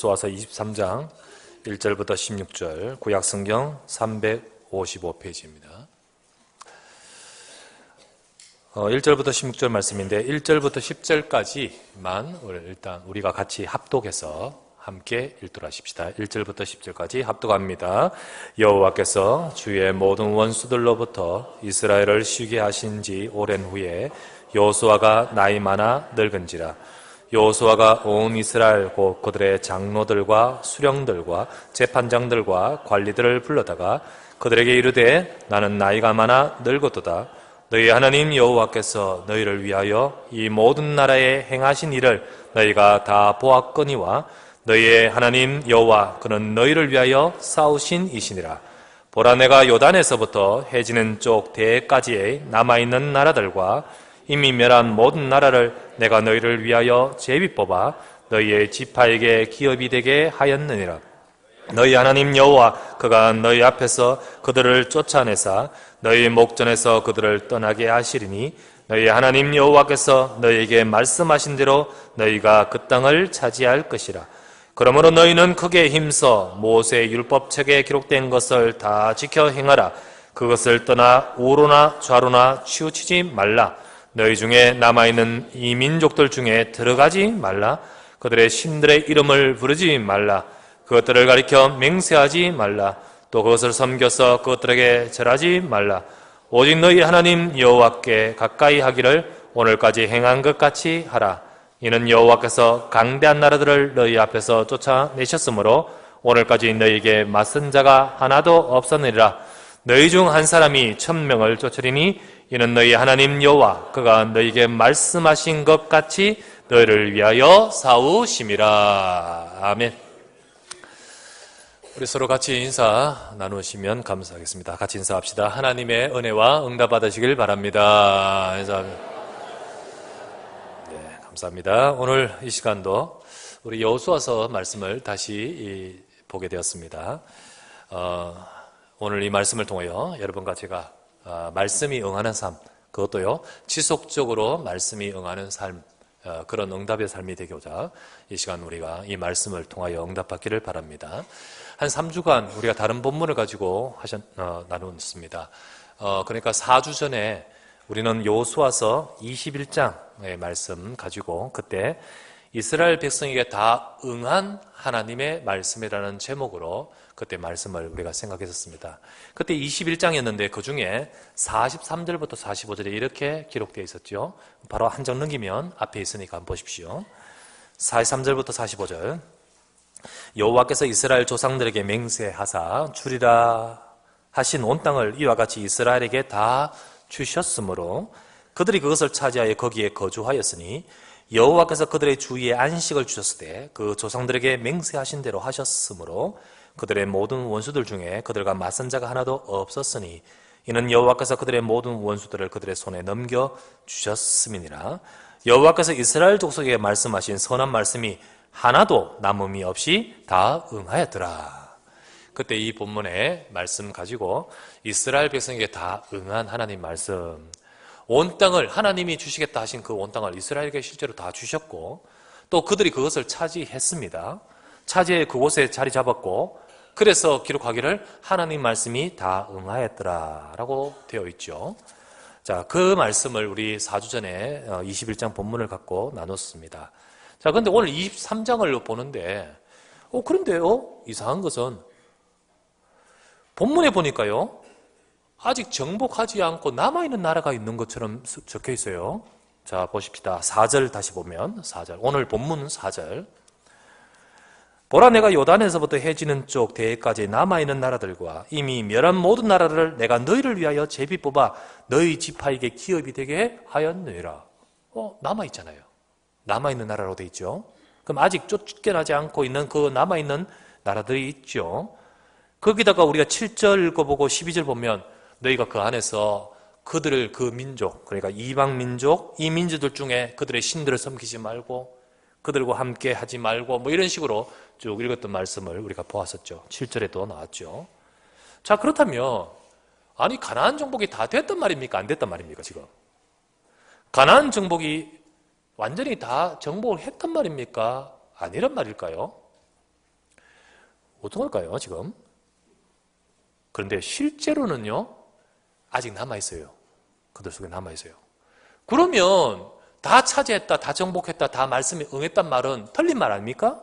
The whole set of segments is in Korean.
여호수아서 23장 1절부터 16절, 구약성경 355페이지입니다. 1절부터 16절 말씀인데 1절부터 10절까지만 일단 우리가 같이 합독해서 함께 읽도록 하십시다. 1절부터 10절까지 합독합니다. 여호와께서 주의 모든 원수들로부터 이스라엘을 쉬게 하신 지 오랜 후에 여호수아가 나이 많아 늙은지라. 여호수아가 온 이스라엘 곧 그들의 장로들과 수령들과 재판장들과 관리들을 불러다가 그들에게 이르되 나는 나이가 많아 늙었도다. 너희 하나님 여호와께서 너희를 위하여 이 모든 나라에 행하신 일을 너희가 다 보았거니와 너희의 하나님 여호와 그는 너희를 위하여 싸우신 이시니라. 보라, 내가 요단에서부터 해지는 쪽 대까지의 남아있는 나라들과 이미 멸한 모든 나라를 내가 너희를 위하여 제비 뽑아 너희의 지파에게 기업이 되게 하였느니라. 너희 하나님 여호와 그가 너희 앞에서 그들을 쫓아내사 너희 목전에서 그들을 떠나게 하시리니 너희 하나님 여호와께서 너희에게 말씀하신 대로 너희가 그 땅을 차지할 것이라. 그러므로 너희는 크게 힘써 모세의 율법책에 기록된 것을 다 지켜 행하라. 그것을 떠나 우로나 좌로나 치우치지 말라. 너희 중에 남아있는 이 민족들 중에 들어가지 말라. 그들의 신들의 이름을 부르지 말라. 그것들을 가리켜 맹세하지 말라. 또 그것을 섬겨서 그것들에게 절하지 말라. 오직 너희 하나님 여호와께 가까이 하기를 오늘까지 행한 것 같이 하라. 이는 여호와께서 강대한 나라들을 너희 앞에서 쫓아내셨으므로 오늘까지 너희에게 맞선 자가 하나도 없었느니라. 너희 중 한 사람이 1000명을 쫓으리니 이는 너희 하나님 여호와 그가 너희에게 말씀하신 것 같이 너희를 위하여 싸우심이라. 아멘. 우리 서로 같이 인사 나누시면 감사하겠습니다. 같이 인사합시다. 하나님의 은혜와 응답 받으시길 바랍니다. 네, 감사합니다. 오늘 이 시간도 우리 여호수아서 말씀을 다시 보게 되었습니다. 오늘 이 말씀을 통하여 여러분과 제가 말씀이 응하는 삶, 그것도요 지속적으로 말씀이 응하는 삶, 그런 응답의 삶이 되고자 이 시간 우리가 이 말씀을 통하여 응답받기를 바랍니다. 한 3주간 우리가 다른 본문을 가지고 나눴습니다. 그러니까 4주 전에 우리는 여호수아서 21장의 말씀 가지고 그때 이스라엘 백성에게 다 응한 하나님의 말씀이라는 제목으로 그때 말씀을 우리가 생각했었습니다. 그때 21장이었는데 그 중에 43절부터 45절에 이렇게 기록되어 있었죠. 바로 한 장 넘기면 앞에 있으니까 한번 보십시오. 43절부터 45절. 여호와께서 이스라엘 조상들에게 맹세하사 주리라 하신 온 땅을 이와 같이 이스라엘에게 다 주셨으므로 그들이 그것을 차지하여 거기에 거주하였으니 여호와께서 그들의 주위에 안식을 주셨을 때 그 조상들에게 맹세하신 대로 하셨으므로 그들의 모든 원수들 중에 그들과 맞선 자가 하나도 없었으니 이는 여호와께서 그들의 모든 원수들을 그들의 손에 넘겨주셨음이니라. 여호와께서 이스라엘 족속에게 말씀하신 선한 말씀이 하나도 남음이 없이 다 응하였더라. 그때 이 본문의 말씀 가지고 이스라엘 백성에게 다 응한 하나님 말씀, 온 땅을 하나님이 주시겠다 하신 그 온 땅을 이스라엘에게 실제로 다 주셨고 또 그들이 그것을 차지했습니다. 차지해 그곳에 자리 잡았고 그래서 기록하기를 하나님 말씀이 다 응하였더라 라고 되어 있죠. 자, 그 말씀을 우리 4주 전에 21장 본문을 갖고 나눴습니다. 자, 그런데 오늘 23장을 보는데 그런데요 이상한 것은 본문에 보니까요 아직 정복하지 않고 남아있는 나라가 있는 것처럼 적혀 있어요. 자, 보십시다. 4절 다시 보면 4절. 오늘 본문은 4절. 보라, 내가 요단에서부터 해지는 쪽 대까지 남아있는 나라들과 이미 멸한 모든 나라를 내가 너희를 위하여 제비 뽑아 너희 지파에게 기업이 되게 하였느니라. 남아있잖아요. 남아있는 나라로 돼 있죠. 그럼 아직 쫓겨나지 않고 있는 그 남아있는 나라들이 있죠. 거기다가 우리가 7절 읽어보고 12절 보면 너희가 그 안에서 그들을 그 민족, 그러니까 이방 민족, 이 민족들 중에 그들의 신들을 섬기지 말고 그들과 함께 하지 말고 뭐 이런 식으로 쭉 읽었던 말씀을 우리가 보았었죠. 7절에도 나왔죠. 자, 그렇다면 아니 가나안 정복이 다 됐단 말입니까? 안 됐단 말입니까? 지금 가나안 정복이 완전히 다 정복을 했단 말입니까? 아니란 말일까요? 어떡할까요, 지금? 그런데 실제로는요, 아직 남아있어요. 그들 속에 남아있어요. 그러면 다 차지했다, 다 정복했다, 다 말씀에 응했단 말은 틀린 말 아닙니까?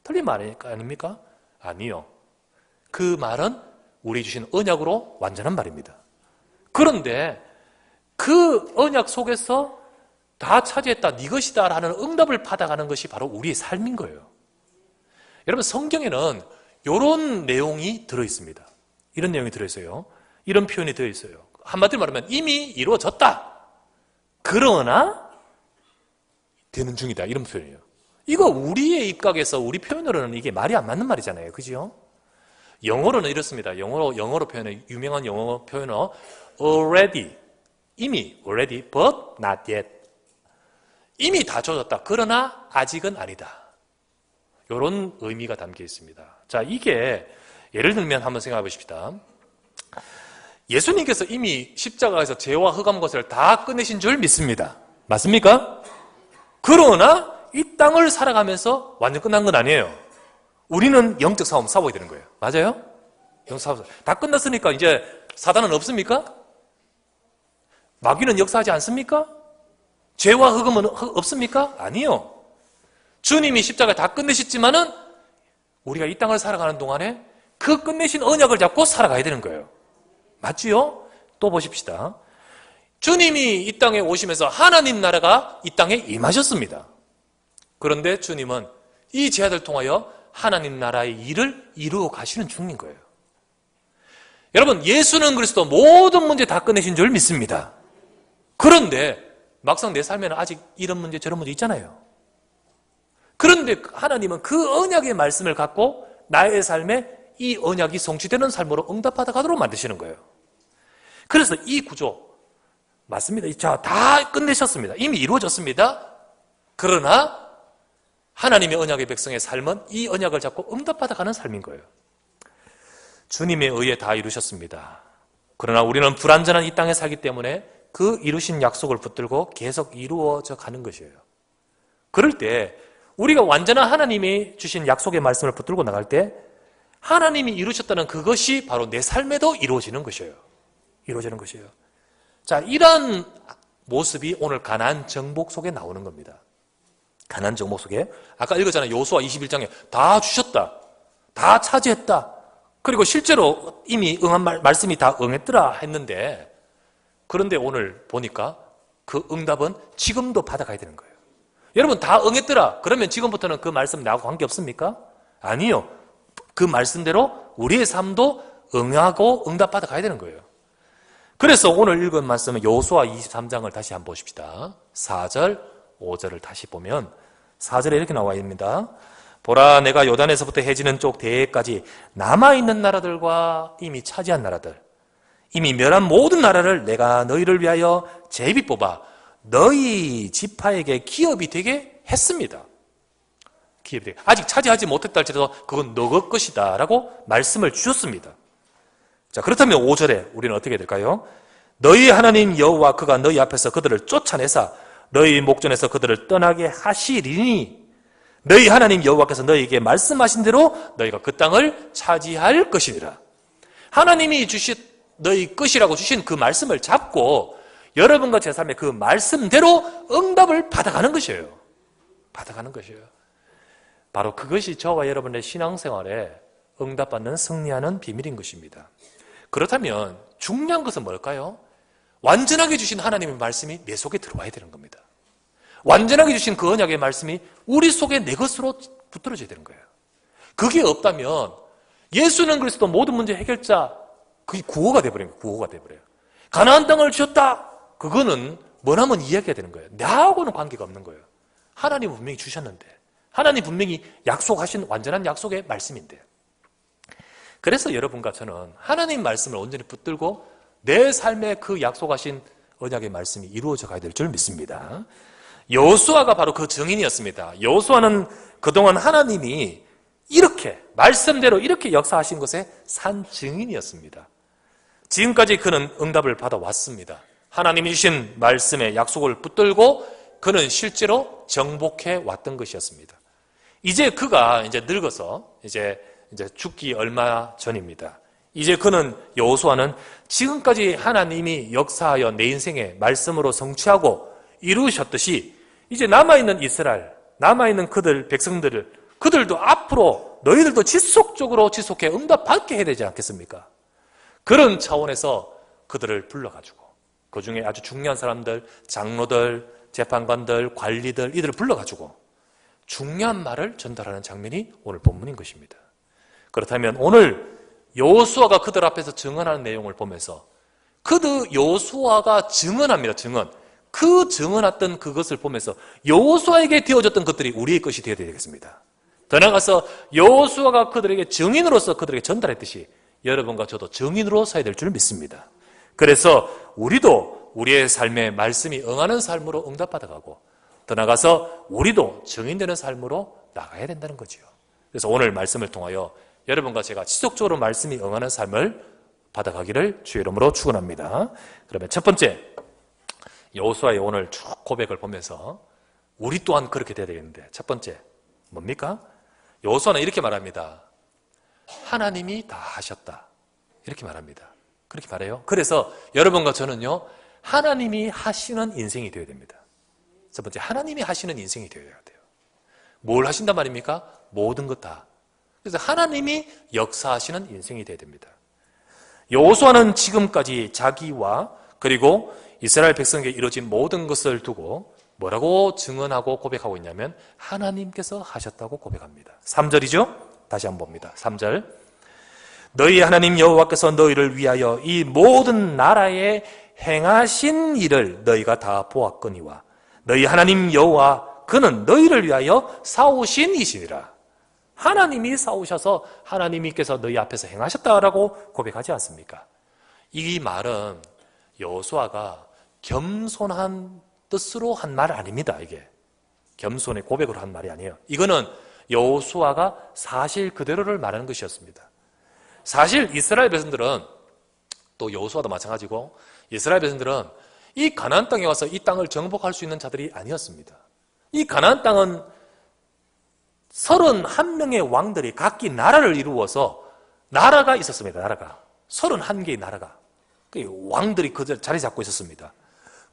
틀린 말 아닙니까? 아니요. 그 말은 우리 주신 언약으로 완전한 말입니다. 그런데 그 언약 속에서 다 차지했다, 네 것이다 라는 응답을 받아가는 것이 바로 우리의 삶인 거예요. 여러분, 성경에는 이런 내용이 들어있습니다. 이런 내용이 들어있어요. 이런 표현이 들어있어요. 한마디로 말하면 이미 이루어졌다. 그러나 되는 중이다. 이런 표현이에요. 이거 우리의 입각에서 우리 표현으로는 이게 말이 안 맞는 말이잖아요. 그죠? 영어로는 이렇습니다. 영어로 표현해, 유명한 영어 표현은 already, 이미, already, but not yet. 이미 다 주어졌다. 그러나 아직은 아니다. 이런 의미가 담겨 있습니다. 자, 이게 예를 들면 한번 생각해 보십시다. 예수님께서 이미 십자가에서 죄와 흑암 것을 다 끝내신 줄 믿습니다. 맞습니까? 그러나 이 땅을 살아가면서 완전 끝난 건 아니에요. 우리는 영적 싸움 싸워야 되는 거예요. 맞아요? 영적 싸움. 다 끝났으니까 이제 사단은 없습니까? 마귀는 역사하지 않습니까? 죄와 흑암은 없습니까? 아니요. 주님이 십자가에 다 끝내셨지만은 우리가 이 땅을 살아가는 동안에 그 끝내신 언약을 잡고 살아가야 되는 거예요. 맞지요? 또 보십시다. 주님이 이 땅에 오시면서 하나님 나라가 이 땅에 임하셨습니다. 그런데 주님은 이 제자들 통하여 하나님 나라의 일을 이루어 가시는 중인 거예요. 여러분, 예수는 그리스도 모든 문제 다 끝내신 줄 믿습니다. 그런데 막상 내 삶에는 아직 이런 문제 저런 문제 있잖아요. 그런데 하나님은 그 언약의 말씀을 갖고 나의 삶에 이 언약이 성취되는 삶으로 응답받아 가도록 만드시는 거예요. 그래서 이 구조 맞습니다. 자, 다 끝내셨습니다. 이미 이루어졌습니다. 그러나 하나님의 언약의 백성의 삶은 이 언약을 잡고 응답받아 가는 삶인 거예요. 주님의 의에 다 이루셨습니다. 그러나 우리는 불완전한 이 땅에 살기 때문에 그 이루신 약속을 붙들고 계속 이루어져 가는 것이에요. 그럴 때 우리가 완전한 하나님이 주신 약속의 말씀을 붙들고 나갈 때 하나님이 이루셨다는 그것이 바로 내 삶에도 이루어지는 것이에요. 이루어지는 것이에요. 자, 이런 모습이 오늘 가나안 정복 속에 나오는 겁니다. 가나안 정복 속에 아까 읽었잖아요. 여호수아 21장에 다 주셨다. 다 차지했다. 그리고 실제로 이미 응한 말씀이 다 응했더라 했는데 그런데 오늘 보니까 그 응답은 지금도 받아가야 되는 거예요. 여러분 다 응했더라. 그러면 지금부터는 그 말씀 나하고 관계없습니까? 아니요. 그 말씀대로 우리의 삶도 응하고 응답받아 가야 되는 거예요. 그래서 오늘 읽은 말씀은 여호수아 23장을 다시 한번 보십시다. 4절, 5절을 다시 보면 4절에 이렇게 나와 있습니다. 보라, 내가 요단에서부터 해지는 쪽 대해까지 남아있는 나라들과 이미 차지한 나라들, 이미 멸한 모든 나라를 내가 너희를 위하여 제비 뽑아 너희 지파에게 기업이 되게 했습니다. 기업이 되게. 아직 차지하지 못했다 할지라도 그건 너희 것이다 라고 말씀을 주셨습니다. 자, 그렇다면 5절에 우리는 어떻게 될까요? 너희 하나님 여호와 그가 너희 앞에서 그들을 쫓아내사 너희 목전에서 그들을 떠나게 하시리니 너희 하나님 여호와께서 너희에게 말씀하신 대로 너희가 그 땅을 차지할 것이니라. 하나님이 주신 너희 것이라고 주신 그 말씀을 잡고 여러분과 제 삶에 그 말씀대로 응답을 받아가는 것이에요. 받아가는 것이에요. 바로 그것이 저와 여러분의 신앙생활에 응답받는 승리하는 비밀인 것입니다. 그렇다면 중요한 것은 뭘까요? 완전하게 주신 하나님의 말씀이 내 속에 들어와야 되는 겁니다. 완전하게 주신 그 언약의 말씀이 우리 속에 내 것으로 붙들어져야 되는 거예요. 그게 없다면 예수는 그리스도 모든 문제 해결자, 그게 구호가 돼버린 거예요. 구호가 돼버려요. 가나안 땅을 주셨다. 그거는 뭐라면 이야기가 되는 거예요. 나하고는 관계가 없는 거예요. 하나님은 분명히 주셨는데, 하나님 분명히 약속하신 완전한 약속의 말씀인데. 그래서 여러분과 저는 하나님 말씀을 온전히 붙들고 내 삶에 그 약속하신 언약의 말씀이 이루어져 가야 될 줄 믿습니다. 여호수아가 바로 그 증인이었습니다. 여호수아는 그동안 하나님이 이렇게 말씀대로 이렇게 역사하신 것에 산 증인이었습니다. 지금까지 그는 응답을 받아왔습니다. 하나님이 주신 말씀의 약속을 붙들고 그는 실제로 정복해 왔던 것이었습니다. 이제 그가 늙어서 이제 이제 죽기 얼마 전입니다. 이제 그는 여호수아는 지금까지 하나님이 역사하여 내 인생에 말씀으로 성취하고 이루셨듯이 이제 남아있는 이스라엘, 남아있는 그들 백성들을 그들도 앞으로 너희들도 지속적으로 지속해 응답받게 해야 되지 않겠습니까? 그런 차원에서 그들을 불러가지고 그 중에 아주 중요한 사람들, 장로들, 재판관들, 관리들 이들을 불러가지고 중요한 말을 전달하는 장면이 오늘 본문인 것입니다. 그렇다면 오늘 여호수아가 그들 앞에서 증언하는 내용을 보면서 여호수아가 증언합니다. 증언. 그 증언했던 그것을 보면서 여호수아에게 되어졌던 것들이 우리의 것이 되어야 되겠습니다. 더 나아가서 여호수아가 그들에게 증인으로서 그들에게 전달했듯이 여러분과 저도 증인으로 서야 될 줄 믿습니다. 그래서 우리도 우리의 삶에 말씀이 응하는 삶으로 응답받아가고 더 나아가서 우리도 증인되는 삶으로 나가야 된다는 거죠. 그래서 오늘 말씀을 통하여 여러분과 제가 지속적으로 말씀이 응하는 삶을 받아가기를 주의 이름으로 축원합니다. 그러면 첫 번째, 여호수아의 오늘 쭉 고백을 보면서 우리 또한 그렇게 돼야 되겠는데 첫 번째 뭡니까? 여호수아는 이렇게 말합니다. 하나님이 다 하셨다. 이렇게 말합니다. 그렇게 말해요. 그래서 여러분과 저는요, 하나님이 하시는 인생이 되어야 됩니다. 첫 번째, 하나님이 하시는 인생이 되어야 돼요. 뭘 하신단 말입니까? 모든 것 다. 그래서 하나님이 역사하시는 인생이 되어야 됩니다. 여호수아는 지금까지 자기와 그리고 이스라엘 백성에게 이루어진 모든 것을 두고 뭐라고 증언하고 고백하고 있냐면 하나님께서 하셨다고 고백합니다. 3절이죠? 다시 한번 봅니다. 3절. 너희 하나님 여호와께서 너희를 위하여 이 모든 나라에 행하신 일을 너희가 다 보았거니와 너희 하나님 여호와 그는 너희를 위하여 싸우신 이시니라. 하나님이 싸우셔서 하나님께서 너희 앞에서 행하셨다라고 고백하지 않습니까? 이 말은 여호수아가 겸손한 뜻으로 한 말 아닙니다. 이게 겸손의 고백으로 한 말이 아니에요. 이거는 여호수아가 사실 그대로를 말하는 것이었습니다. 사실 이스라엘 백성들은 또 여호수아도 마찬가지고 이스라엘 백성들은 이 가나안 땅에 와서 이 땅을 정복할 수 있는 자들이 아니었습니다. 이 가나안 땅은 31명의 왕들이 각기 나라를 이루어서 나라가 있었습니다. 나라가 31개의 나라가 왕들이 그들 자리 잡고 있었습니다.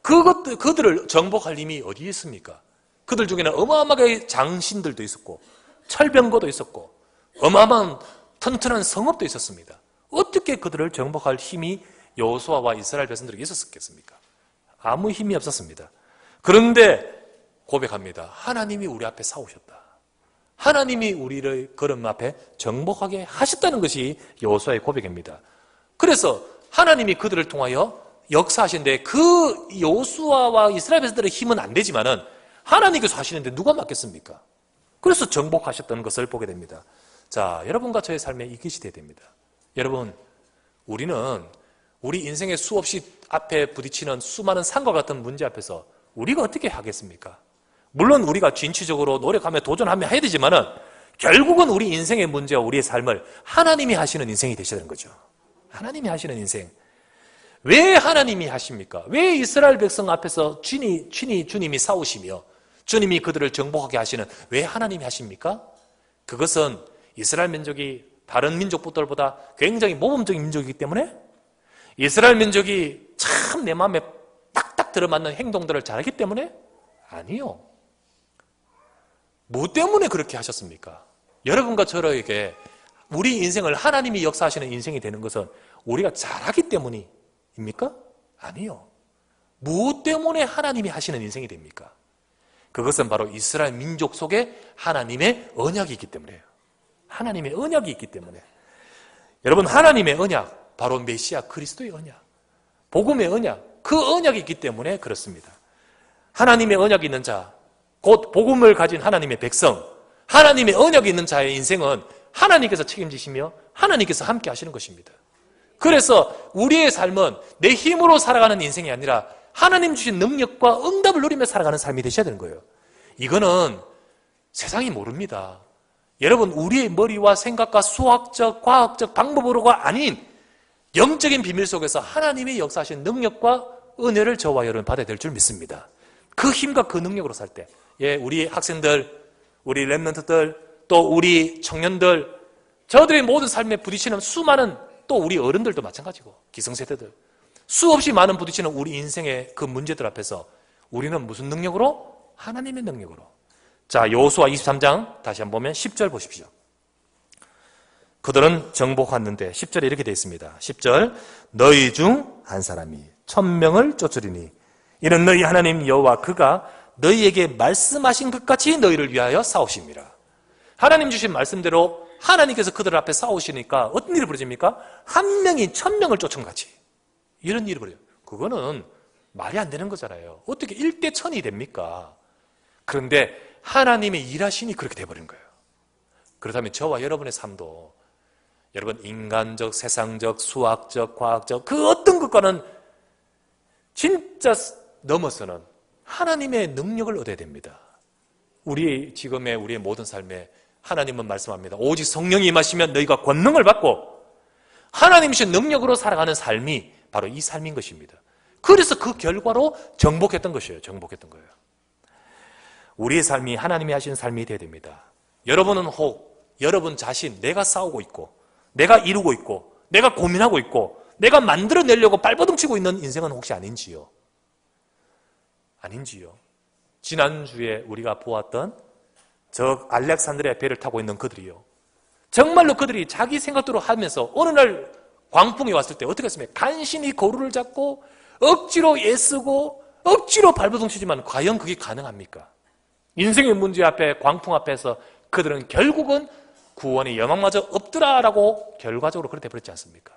그들을 정복할 힘이 어디에 있습니까? 그들 중에는 어마어마하게 장신들도 있었고 철병거도 있었고 어마어마한 튼튼한 성읍도 있었습니다. 어떻게 그들을 정복할 힘이 여호수아와 이스라엘 백성들에게 있었겠습니까? 아무 힘이 없었습니다. 그런데 고백합니다. 하나님이 우리 앞에 싸우셨다. 하나님이 우리를 걸음 앞에 정복하게 하셨다는 것이 여호수아의 고백입니다. 그래서 하나님이 그들을 통하여 역사하시는데 그 여호수아와 이스라엘 백성들의 힘은 안 되지만은 하나님께서 하시는데 누가 맡겠습니까? 그래서 정복하셨다는 것을 보게 됩니다. 자, 여러분과 저의 삶에 이것이 되어야 됩니다. 여러분, 우리는 우리 인생의 수없이 앞에 부딪히는 수많은 산과 같은 문제 앞에서 우리가 어떻게 하겠습니까? 물론 우리가 진취적으로 노력하며 도전하며 해야 되지만은 결국은 우리 인생의 문제와 우리의 삶을 하나님이 하시는 인생이 되셔야 되는 거죠. 하나님이 하시는 인생. 왜 하나님이 하십니까? 왜 이스라엘 백성 앞에서 주님이 싸우시며 주님이 그들을 정복하게 하시는 왜 하나님이 하십니까? 그것은 이스라엘 민족이 다른 민족들보다 굉장히 모범적인 민족이기 때문에 이스라엘 민족이 참 내 마음에 딱딱 들어맞는 행동들을 잘하기 때문에 아니요. 뭐 때문에 그렇게 하셨습니까? 여러분과 저에게 우리 인생을 하나님이 역사하시는 인생이 되는 것은 우리가 잘하기 때문입니까? 아니요. 뭐 때문에 하나님이 하시는 인생이 됩니까? 그것은 바로 이스라엘 민족 속에 하나님의 언약이 있기 때문이에요. 하나님의 언약이 있기 때문에. 여러분, 하나님의 언약, 바로 메시아 그리스도의 언약, 복음의 언약, 그 언약이 있기 때문에 그렇습니다. 하나님의 언약이 있는 자, 곧 복음을 가진 하나님의 백성, 하나님의 언약이 있는 자의 인생은 하나님께서 책임지시며 하나님께서 함께 하시는 것입니다. 그래서 우리의 삶은 내 힘으로 살아가는 인생이 아니라 하나님 주신 능력과 응답을 누리며 살아가는 삶이 되셔야 되는 거예요. 이거는 세상이 모릅니다. 여러분, 우리의 머리와 생각과 수학적, 과학적 방법으로가 아닌 영적인 비밀 속에서 하나님이 역사하신 능력과 은혜를 저와 여러분 받아야 될 줄 믿습니다. 그 힘과 그 능력으로 살 때, 우리 학생들, 우리 렘넌트들, 또 우리 청년들, 저들의 모든 삶에 부딪히는 수많은, 또 우리 어른들도 마찬가지고 기성세대들, 수없이 많은 부딪히는 우리 인생의 그 문제들 앞에서 우리는 무슨 능력으로? 하나님의 능력으로. 자, 여호수아 23장 다시 한번 보면 10절 보십시오. 그들은 정복하는데 10절에 이렇게 되어 있습니다. 10절, 너희 중 한 사람이 1000명을 쫓으리니 이는 너희 하나님 여호와 그가 너희에게 말씀하신 것 같이 너희를 위하여 싸우심이라. 하나님 주신 말씀대로 하나님께서 그들 앞에 싸우시니까 어떤 일이 벌어집니까? 한 명이 1000명을 쫓은 같이. 이런 일이 벌어요. 그거는 말이 안 되는 거잖아요. 어떻게 1대 1000이 됩니까? 그런데 하나님의 일하시니 그렇게 돼버린 거예요. 그렇다면 저와 여러분의 삶도, 여러분 인간적, 세상적, 수학적, 과학적 그 어떤 것과는 진짜 넘어서는 하나님의 능력을 얻어야 됩니다. 우리의 모든 삶에 하나님은 말씀합니다. 오직 성령이 임하시면 너희가 권능을 받고, 하나님이신 능력으로 살아가는 삶이 바로 이 삶인 것입니다. 그래서 그 결과로 정복했던 것이에요. 정복했던 거예요. 우리의 삶이 하나님이 하신 삶이 되어야 됩니다. 여러분은 혹 여러분 자신, 내가 싸우고 있고 내가 이루고 있고 내가 고민하고 있고 내가 만들어내려고 발버둥치고 있는 인생은 혹시 아닌지요? 아닌지요? 지난주에 우리가 보았던 저 알렉산드리아 배를 타고 있는 그들이요, 정말로 그들이 자기 생각대로 하면서 어느 날 광풍이 왔을 때 어떻게 했습니까? 간신히 고루를 잡고 억지로 애쓰고 억지로 발버둥치지만 과연 그게 가능합니까? 인생의 문제 앞에, 광풍 앞에서 그들은 결국은 구원의 여망마저 없더라라고 결과적으로 그렇게 돼버렸지 않습니까?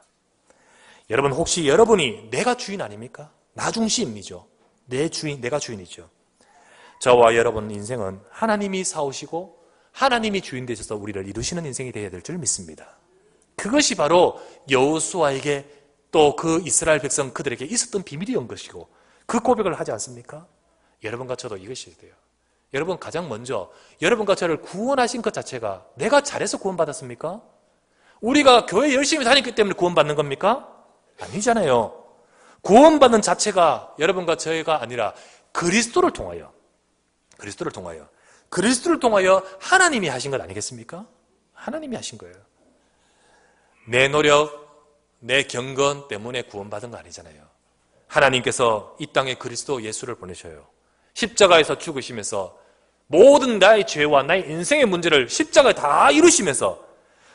여러분, 혹시 여러분이 내가 주인 아닙니까? 나 중심이죠. 내가 주인이죠. 저와 여러분 인생은 하나님이 사오시고 하나님이 주인 되셔서 우리를 이루시는 인생이 되어야 될 줄 믿습니다. 그것이 바로 여호수아에게 또 그 이스라엘 백성 그들에게 있었던 비밀이었던 것이고 그 고백을 하지 않습니까? 여러분과 저도 이것이 돼요. 여러분, 가장 먼저 여러분과 저를 구원하신 것 자체가 내가 잘해서 구원받았습니까? 우리가 교회 열심히 다녔기 때문에 구원받는 겁니까? 아니잖아요. 구원받는 자체가 여러분과 저희가 아니라 그리스도를 통하여 하나님이 하신 것 아니겠습니까? 하나님이 하신 거예요. 내 노력, 내 경건 때문에 구원받은 거 아니잖아요. 하나님께서 이 땅에 그리스도 예수를 보내셔요. 십자가에서 죽으시면서 모든 나의 죄와 나의 인생의 문제를 십자가에 다 이루시면서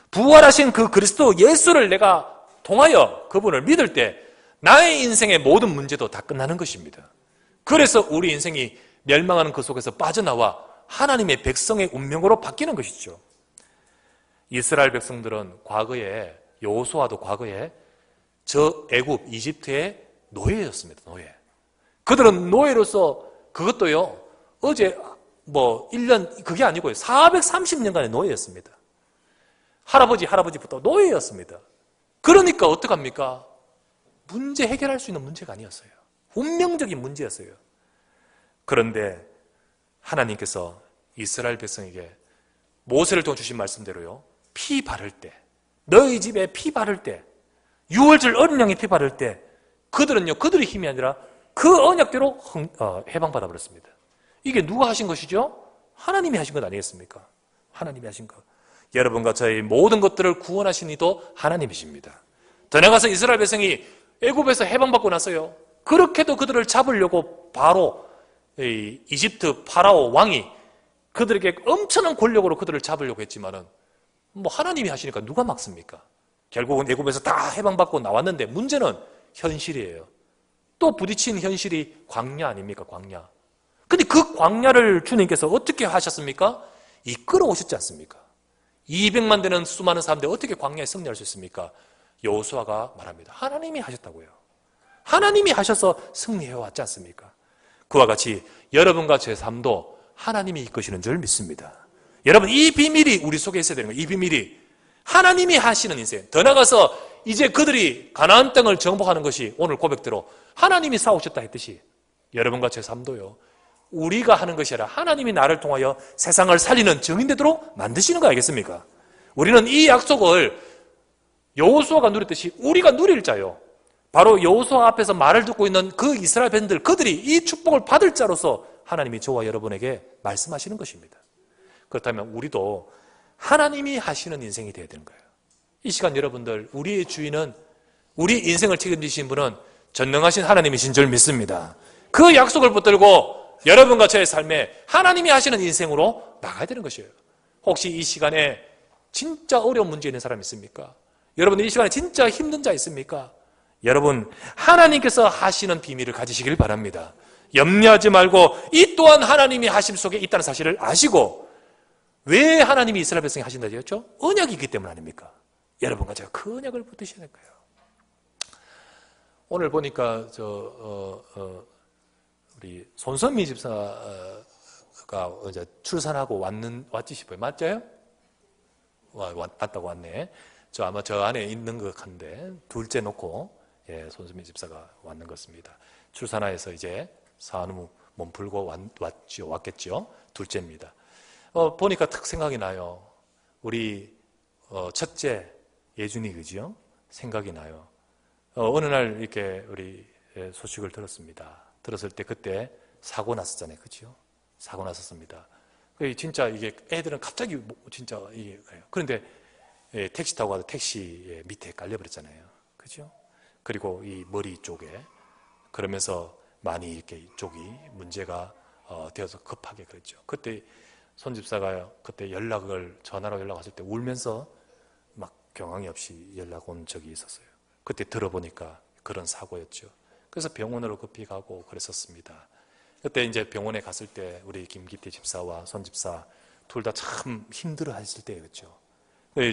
부활하신 그 그리스도 예수를 내가 통하여 그분을 믿을 때 나의 인생의 모든 문제도 다 끝나는 것입니다. 그래서 우리 인생이 멸망하는 그 속에서 빠져나와 하나님의 백성의 운명으로 바뀌는 것이죠. 이스라엘 백성들은 과거에, 여호수아도 과거에 저 애굽, 이집트의 노예였습니다. 노예. 그들은 노예로서 그것도요, 어제 1년, 그게 아니고요, 430년간의 노예였습니다. 할아버지부터 노예였습니다. 그러니까 어떡합니까? 문제 해결할 수 있는 문제가 아니었어요. 운명적인 문제였어요. 그런데 하나님께서 이스라엘 백성에게 모세를 통해 주신 말씀대로요, 피 바를 때, 너희 집에 피 바를 때, 유월절 어린 양의 피 바를 때 그들은요, 그들의 힘이 아니라 그 언약대로 해방받아 버렸습니다. 이게 누가 하신 것이죠? 하나님이 하신 것 아니겠습니까? 하나님이 하신 것. 여러분과 저의 모든 것들을 구원하신 이도 하나님이십니다. 더 나아가서 이스라엘 백성이 애굽에서 해방받고 나서요, 그렇게도 그들을 잡으려고 바로 이집트 파라오 왕이 그들에게 엄청난 권력으로 그들을 잡으려고 했지만은 하나님이 하시니까 누가 막습니까? 결국은 애굽에서 다 해방받고 나왔는데 문제는 현실이에요. 또 부딪힌 현실이 광야 아닙니까? 광야. 근데 그 광야를 주님께서 어떻게 하셨습니까? 이끌어 오셨지 않습니까? 200만 되는 수많은 사람들 어떻게 광야에 승리할 수 있습니까? 여호수아가 말합니다. 하나님이 하셨다고요. 하나님이 하셔서 승리해 왔지 않습니까? 그와 같이 여러분과 제 삶도 하나님이 이끄시는 줄 믿습니다. 여러분, 이 비밀이 우리 속에 있어야 되는 거예요. 이 비밀이 하나님이 하시는 인생. 더 나아가서 이제 그들이 가나안 땅을 정복하는 것이 오늘 고백대로 하나님이 싸우셨다 했듯이 여러분과 제 삶도요, 우리가 하는 것이 아니라 하나님이 나를 통하여 세상을 살리는 증인되도록 만드시는 거 알겠습니까? 우리는 이 약속을 여호수아가 누렸듯이 우리가 누릴 자요, 바로 여호수아 앞에서 말을 듣고 있는 그 이스라엘 백성들, 그들이 이 축복을 받을 자로서 하나님이 저와 여러분에게 말씀하시는 것입니다. 그렇다면 우리도 하나님이 하시는 인생이 되어야 되는 거예요. 이 시간 여러분들, 우리의 주인은, 우리 인생을 책임지신 분은 전능하신 하나님이신 줄 믿습니다. 그 약속을 붙들고 여러분과 저의 삶에 하나님이 하시는 인생으로 나가야 되는 것이에요. 혹시 이 시간에 진짜 어려운 문제 있는 사람 있습니까? 여러분들 이 시간에 진짜 힘든 자 있습니까? 여러분, 하나님께서 하시는 비밀을 가지시길 바랍니다. 염려하지 말고 이 또한 하나님이 하심 속에 있다는 사실을 아시고, 왜 하나님이 이스라엘 백성이 하신다고 했죠? 언약이 있기 때문 아닙니까? 여러분과 제가 그 언약을 붙드셔야 될 거예요. 오늘 보니까 우리 손선미 집사가 이제 출산하고 왔지 싶어요. 맞죠? 왔다고 왔네. 아마 저 안에 있는 것 같은데, 둘째 놓고, 손선미 집사가 왔는 것 같습니다. 출산하여서 이제 산후 몸 풀고 왔겠죠. 둘째입니다. 보니까 탁 생각이 나요. 우리 첫째 예준이, 그죠? 생각이 나요. 어느 날 이렇게 우리 소식을 들었습니다. 들었을 때 그때 사고 났었잖아요. 그죠? 사고 났었습니다. 진짜 이게 애들은 갑자기 진짜 이게, 그런데 택시 타고 가서 택시 밑에 깔려버렸잖아요. 그죠? 그리고 이 머리 쪽에, 그러면서 많이 이렇게 이쪽이 문제가 되어서 급하게 그랬죠. 그때 손 집사가 그때 전화로 연락 왔을 때 울면서 막 경황이 없이 연락 온 적이 있었어요. 그때 들어보니까 그런 사고였죠. 그래서 병원으로 급히 가고 그랬었습니다. 그때 이제 병원에 갔을 때 우리 김기태 집사와 손 집사 둘 다 참 힘들어 했을 때였죠.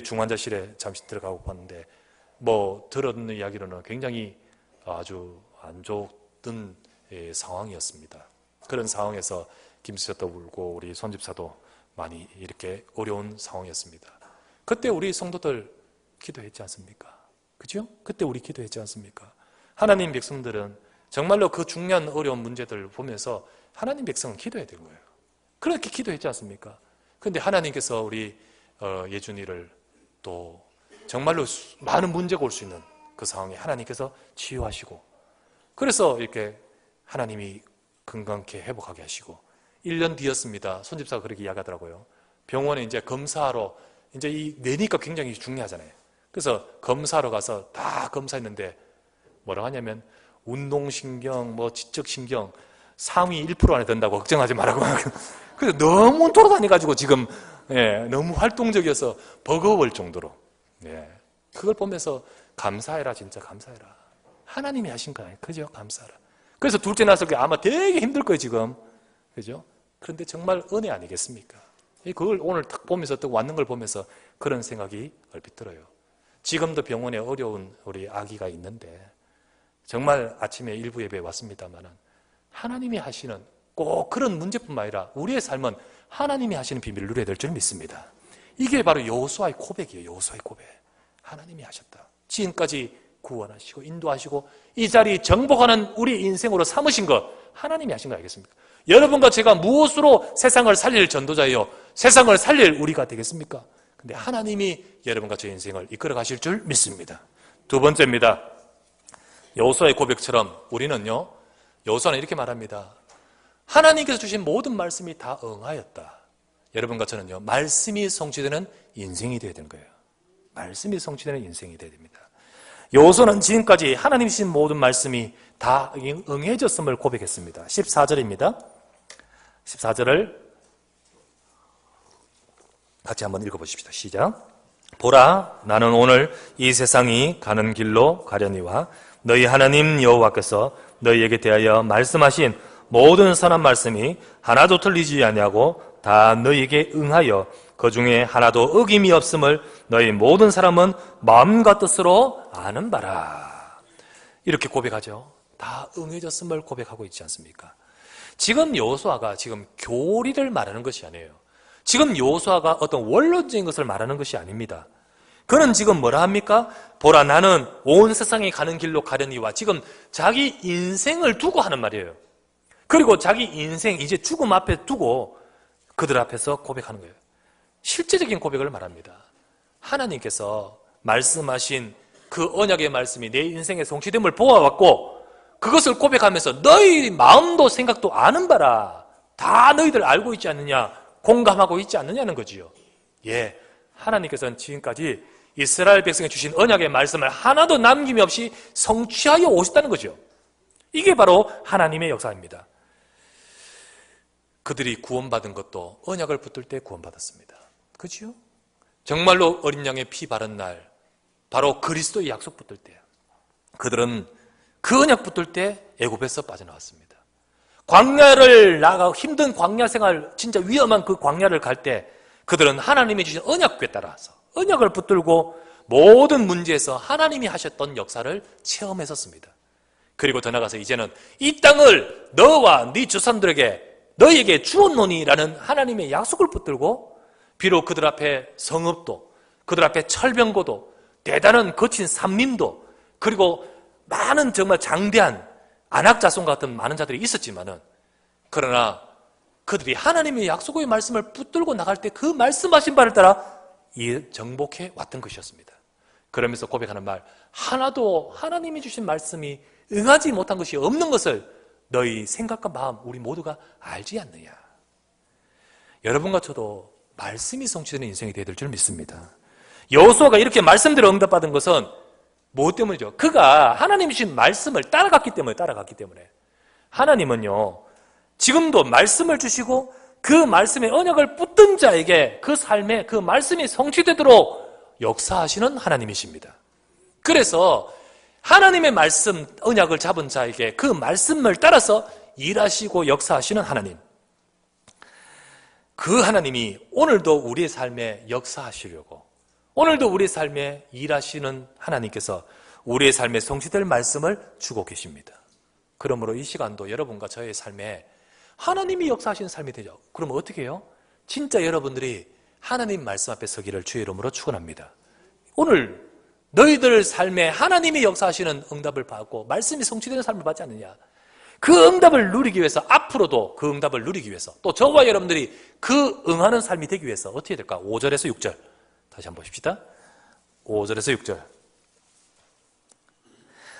중환자실에 잠시 들어가고 봤는데, 들었는 이야기로는 굉장히 아주 안 좋던 상황이었습니다. 그런 상황에서 김수저도 울고 우리 손 집사도 많이 이렇게 어려운 상황이었습니다. 그때 우리 성도들 기도했지 않습니까? 그죠? 그때 우리 기도했지 않습니까? 하나님 백성들은 정말로 그 중요한 어려운 문제들을 보면서 하나님 백성은 기도해야 되는 거예요. 그렇게 기도했지 않습니까? 그런데 하나님께서 우리 예준이를 또 정말로 많은 문제가 올 수 있는 그 상황에 하나님께서 치유하시고, 그래서 이렇게 하나님이 건강케 회복하게 하시고, 1년 뒤였습니다. 손 집사가 그렇게 이야기하더라고요. 병원에 이제 검사하러, 이제 이 뇌니까 굉장히 중요하잖아요. 그래서 검사하러 가서 다 검사했는데 뭐라고 하냐면, 운동신경, 지적신경 상위 1% 안에 든다고 걱정하지 말라고. 그래서 너무 돌아다녀가지고 지금 너무 활동적이어서 버거울 정도로. 그걸 보면서 감사해라, 진짜 감사해라. 하나님이 하신 거예요. 그죠? 감사하라. 그래서 둘째 낳았을 때 아마 되게 힘들 거예요, 지금. 그죠? 그런데 정말 은혜 아니겠습니까? 그걸 오늘 딱 보면서, 또 왔는 걸 보면서 그런 생각이 얼핏 들어요. 지금도 병원에 어려운 우리 아기가 있는데, 정말 아침에 일부 예배에 왔습니다만, 하나님이 하시는 꼭 그런 문제뿐만 아니라 우리의 삶은 하나님이 하시는 비밀을 누려야 될 줄 믿습니다. 이게 바로 여호수아의 고백이에요. 여호수아의 고백. 하나님이 하셨다. 지금까지 구원하시고 인도하시고 이 자리 정복하는 우리 인생으로 삼으신 것, 하나님이 하신 거 알겠습니까? 여러분과 제가 무엇으로 세상을 살릴 전도자예요? 세상을 살릴 우리가 되겠습니까? 근데 하나님이 여러분과 제 인생을 이끌어 가실 줄 믿습니다. 두 번째입니다. 여호수아의 고백처럼 우리는요, 여호수아는 이렇게 말합니다. 하나님께서 주신 모든 말씀이 다 응하였다. 여러분과 저는요, 말씀이 성취되는 인생이 되어야 되는 거예요. 말씀이 성취되는 인생이 되어야 됩니다. 여호수아는 지금까지 하나님이 주신 모든 말씀이 다 응해졌음을 고백했습니다. 14절입니다. 14절을 같이 한번 읽어보십시다. 시작. 보라, 나는 오늘 이 세상이 가는 길로 가려니와 너희 하나님 여호와께서 너희에게 대하여 말씀하신 모든 선한 말씀이 하나도 틀리지 아니하고 다 너희에게 응하여 그 중에 하나도 어김이 없음을 너희 모든 사람은 마음과 뜻으로 아는 바라. 이렇게 고백하죠. 다 응해졌음을 고백하고 있지 않습니까? 지금 여호수아가 지금 교리를 말하는 것이 아니에요. 지금 여호수아가 어떤 원론적인 것을 말하는 것이 아닙니다. 그는 지금 뭐라 합니까? 보라, 나는 온 세상에 가는 길로 가려니와, 지금 자기 인생을 두고 하는 말이에요. 그리고 자기 인생 이제 죽음 앞에 두고 그들 앞에서 고백하는 거예요. 실제적인 고백을 말합니다. 하나님께서 말씀하신 그 언약의 말씀이 내 인생의 성취됨을 보아왔고, 그것을 고백하면서 너희 마음도 생각도 아는 바라. 다 너희들 알고 있지 않느냐, 공감하고 있지 않느냐는 거지요. 하나님께서는 지금까지 이스라엘 백성에 주신 언약의 말씀을 하나도 남김이 없이 성취하여 오셨다는 거죠. 이게 바로 하나님의 역사입니다. 그들이 구원받은 것도 언약을 붙들 때 구원받았습니다. 그죠? 정말로 어린 양의 피 바른 날, 바로 그리스도의 약속 붙들 때 그들은 그 언약 붙들 때 애굽에서 빠져나왔습니다. 광야를 나가 힘든 광야 생활, 진짜 위험한 그 광야를 갈 때 그들은 하나님이 주신 언약궤에 따라서 언약을 붙들고 모든 문제에서 하나님이 하셨던 역사를 체험했었습니다. 그리고 더 나아가서 이제는 이 땅을 너와 네 조상들에게 너희에게 주었노니라는 하나님의 약속을 붙들고 비록 그들 앞에 성읍도 그들 앞에 철병고도 대단한 거친 산림도 그리고 많은 정말 장대한 안악자손 같은 많은 자들이 있었지만은 그러나 그들이 하나님의 약속의 말씀을 붙들고 나갈 때 그 말씀하신 바를 따라 정복해 왔던 것이었습니다. 그러면서 고백하는 말, 하나도 하나님이 주신 말씀이 응하지 못한 것이 없는 것을 너희 생각과 마음 우리 모두가 알지 않느냐. 여러분과 저도 말씀이 성취되는 인생이 되어야 될 줄 믿습니다. 여호수아가 이렇게 말씀대로 응답받은 것은 무엇 때문이죠? 그가 하나님이 주신 말씀을 따라갔기 때문에 하나님은요 지금도 말씀을 주시고 그 말씀의 언약을 붙든 자에게 그 삶에 그 말씀이 성취되도록 역사하시는 하나님이십니다. 그래서 하나님의 말씀, 언약을 잡은 자에게 그 말씀을 따라서 일하시고 역사하시는 하나님, 그 하나님이 오늘도 우리의 삶에 역사하시려고 오늘도 우리의 삶에 일하시는 하나님께서 우리의 삶에 성취될 말씀을 주고 계십니다. 그러므로 이 시간도 여러분과 저의 삶에 하나님이 역사하시는 삶이 되죠. 그럼 어떻게 해요? 진짜 여러분들이 하나님 말씀 앞에 서기를 주의 이름으로 축원합니다. 오늘 너희들 삶에 하나님이 역사하시는 응답을 받고 말씀이 성취되는 삶을 받지 않느냐. 그 응답을 누리기 위해서 앞으로도 그 응답을 누리기 위해서 또 저와 여러분들이 그 응하는 삶이 되기 위해서 어떻게 해야 될까? 5절에서 6절 다시 한번 보십시다. 5절에서 6절